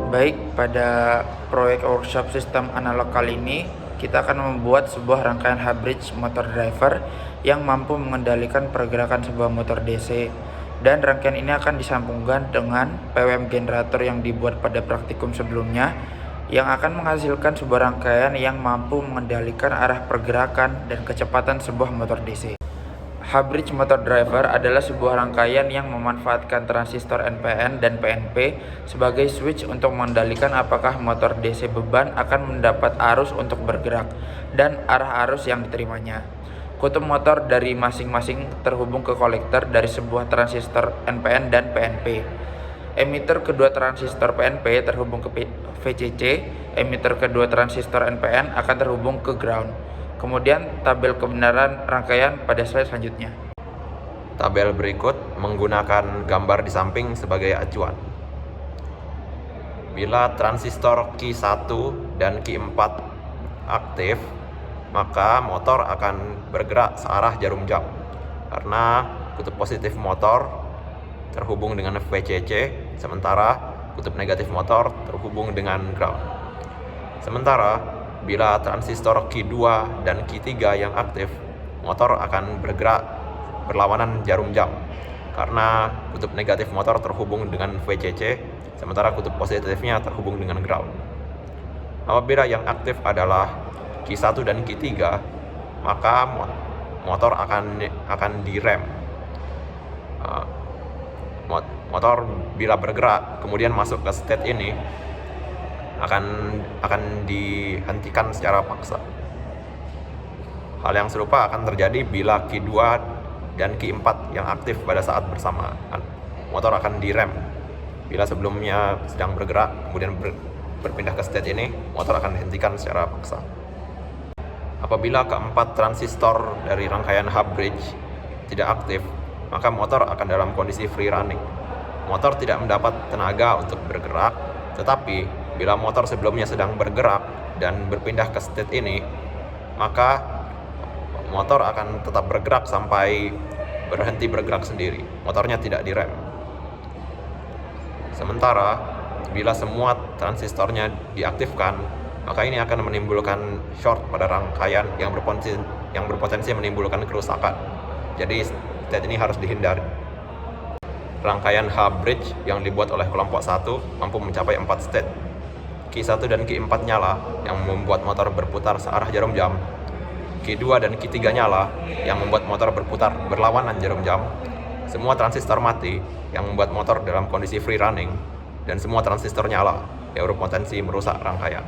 Baik, pada proyek workshop sistem analog kali ini, kita akan membuat sebuah rangkaian hub bridge motor driver yang mampu mengendalikan pergerakan sebuah motor DC. Dan rangkaian ini akan disambungkan dengan PWM generator yang dibuat pada praktikum sebelumnya, yang akan menghasilkan sebuah rangkaian yang mampu mengendalikan arah pergerakan dan kecepatan sebuah motor DC. Hub bridge motor driver adalah sebuah rangkaian yang memanfaatkan transistor NPN dan PNP sebagai switch untuk mengendalikan apakah motor DC beban akan mendapat arus untuk bergerak dan arah arus yang diterimanya. Kutub motor dari masing-masing terhubung ke kolektor dari sebuah transistor NPN dan PNP. Emitter kedua transistor PNP terhubung ke VCC, emitter kedua transistor NPN akan terhubung ke ground. Kemudian tabel kebenaran rangkaian pada slide selanjutnya. Tabel berikut menggunakan gambar di samping sebagai acuan. Bila transistor Q1 dan Q4 aktif, maka motor akan bergerak searah jarum jam karena kutub positif motor terhubung dengan VCC, sementara kutub negatif motor terhubung dengan ground. Sementara bila transistor Q2 dan Q3 yang aktif, motor akan bergerak berlawanan jarum jam karena kutub negatif motor terhubung dengan VCC, sementara kutub positifnya terhubung dengan ground. Apabila yang aktif adalah Q1 dan Q3, maka motor akan direm. Motor bila bergerak kemudian masuk ke state ini akan dihentikan secara paksa. Hal yang serupa akan terjadi bila Q2 dan Q4 yang aktif pada saat bersamaan. Motor akan direm. Bila sebelumnya sedang bergerak, kemudian berpindah ke state ini, motor akan dihentikan secara paksa. Apabila keempat transistor dari rangkaian hub bridge tidak aktif, maka motor akan dalam kondisi free running. Motor tidak mendapat tenaga untuk bergerak, tetapi bila motor sebelumnya sedang bergerak dan berpindah ke state ini, maka motor akan tetap bergerak sampai berhenti bergerak sendiri. Motornya tidak direm. Sementara bila semua transistornya diaktifkan, maka ini akan menimbulkan short pada rangkaian yang berpotensi menimbulkan kerusakan. Jadi state ini harus dihindari. Rangkaian hub bridge yang dibuat oleh kelompok 1 mampu mencapai 4 state. Q1 dan Q4 nyala yang membuat motor berputar searah jarum jam. Q2 dan Q3 nyala yang membuat motor berputar berlawanan jarum jam. Semua transistor mati yang membuat motor dalam kondisi free running, dan semua transistor nyala yang berpotensi merusak rangkaian.